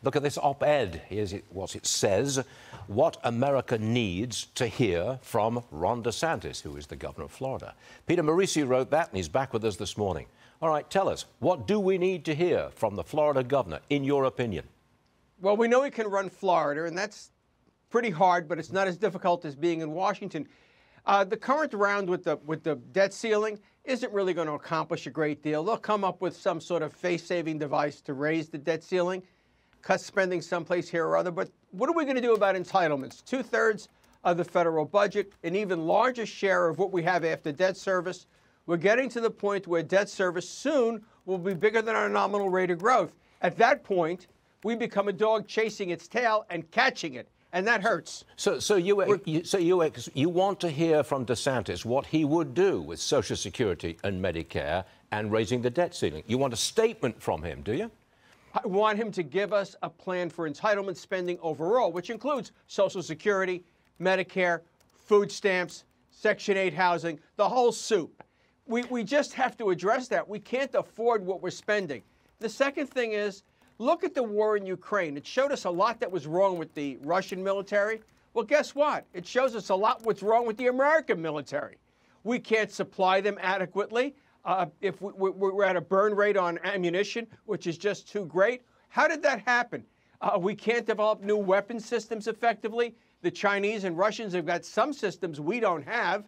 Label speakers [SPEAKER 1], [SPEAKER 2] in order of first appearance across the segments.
[SPEAKER 1] Look at this op-ed. Here's what it says. What America needs to hear from Ron DeSantis, who is the governor of Florida. Peter Morici wrote that, and he's back with us this morning. All right, tell us, what do we need to hear from the Florida governor, in your opinion?
[SPEAKER 2] Well, we know he can run Florida, and that's pretty hard, but it's not as difficult as being in Washington. The current round with the debt ceiling isn't really going to accomplish a great deal. They'll come up with some sort of face-saving device to raise the debt ceiling, cut spending someplace here or other. But what are we going to do about entitlements? 2/3 of the federal budget, an even larger share of what we have after debt service. We're getting to the point where debt service soon will be bigger than our nominal rate of growth. At that point, we become a dog chasing its tail and catching it. And that hurts.
[SPEAKER 1] So you want to hear from DeSantis what he would do with Social Security and Medicare and raising the debt ceiling. You want a statement from him, do you?
[SPEAKER 2] I want him to give us a plan for entitlement spending overall, which includes Social Security, Medicare, food stamps, Section 8 housing, the whole soup. We just have to address that. We can't afford what we're spending. The second thing is, look at the war in Ukraine. It showed us a lot that was wrong with the Russian military. Well, guess what? It shows us a lot what's wrong with the American military. We can't supply them adequately. If we're at a burn rate on ammunition, which is just too great. How did that happen? We can't develop new weapon systems effectively. The Chinese and Russians have got some systems we don't have.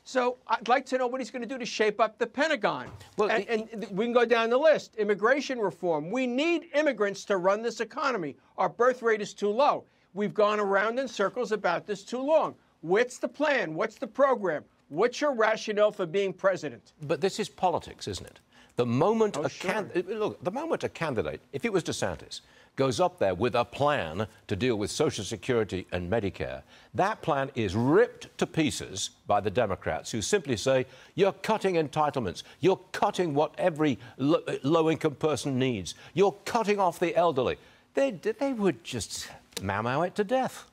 [SPEAKER 2] So I'd like to know what he's going to do to shape up the Pentagon. Well, and we can go down the list. Immigration reform. We need immigrants to run this economy. Our birth rate is too low. We've gone around in circles about this too long. What's the plan? What's the program? What's your rationale for being president?
[SPEAKER 1] But this is politics, isn't it? The moment the moment a candidate, if it was DeSantis, goes up there with a plan to deal with Social Security and Medicare, that plan is ripped to pieces by the Democrats, who simply say, you're cutting entitlements, you're cutting what every low-income person needs, you're cutting off the elderly. They would just mau it to death.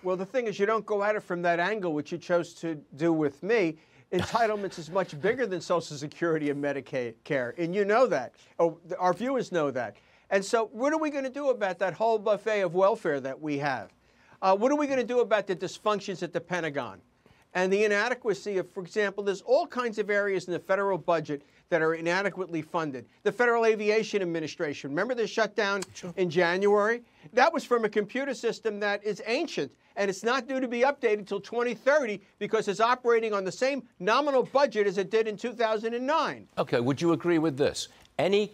[SPEAKER 2] Well, the thing is, you don't go at it from that angle, which you chose to do with me. Entitlements is much bigger than Social Security and Medicare, and you know that. Oh, our viewers know that. And so what are we going to do about that whole buffet of welfare that we have? What are we going to do about the dysfunctions at the Pentagon and the inadequacy of, for example, there's all kinds of areas in the federal budget that are inadequately funded. The Federal Aviation Administration, remember the shutdown in January? That was from a computer system that is ancient, and it's not due to be updated until 2030 because it's operating on the same nominal budget as it did in 2009.
[SPEAKER 1] Okay, would you agree with this? Any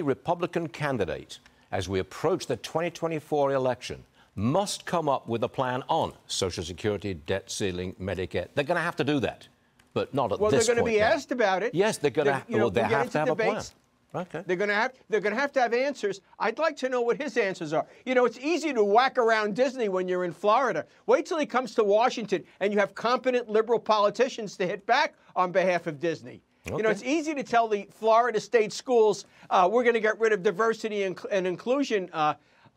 [SPEAKER 1] Republican candidate, as we approach the 2024 election, must come up with a plan on Social Security, debt ceiling, Medicare. They're going to have to do that, but not at this point.
[SPEAKER 2] Well, they're going to be asked about it.
[SPEAKER 1] Yes, they're going to. Well, they have to have a plan. Okay.
[SPEAKER 2] They're going to have to have answers. I'd like to know what his answers are. You know, it's easy to whack around Disney when you're in Florida. Wait till he comes to Washington and you have competent liberal politicians to hit back on behalf of Disney. Okay. You know, it's easy to tell the Florida state schools, we're going to get rid of diversity and inclusion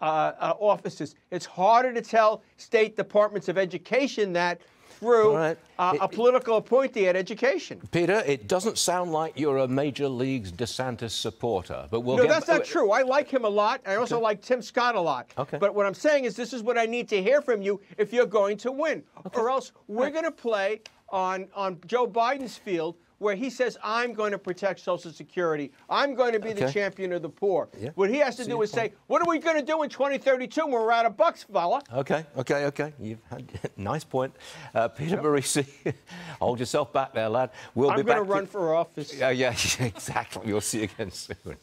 [SPEAKER 2] offices. It's harder to tell state departments of education that through a political appointee at education.
[SPEAKER 1] Peter, it doesn't sound like you're a Major League's DeSantis supporter, but
[SPEAKER 2] No, that's not true. I like him a lot. I also like Tim Scott a lot.
[SPEAKER 1] Okay.
[SPEAKER 2] But what I'm saying is this is what I need to hear from you if you're going to win. Okay. Or else we're going to play on Joe Biden's field, where he says, I'm going to protect Social Security. I'm going to be the champion of the poor. Yeah. What he has to do is say, what are we going to do in 2032 when we're out of bucks, fella?
[SPEAKER 1] Okay. You've had nice point. Peter Morici, hold yourself back there, lad.
[SPEAKER 2] I'm going to run for office.
[SPEAKER 1] Yeah, exactly. We'll see you again soon.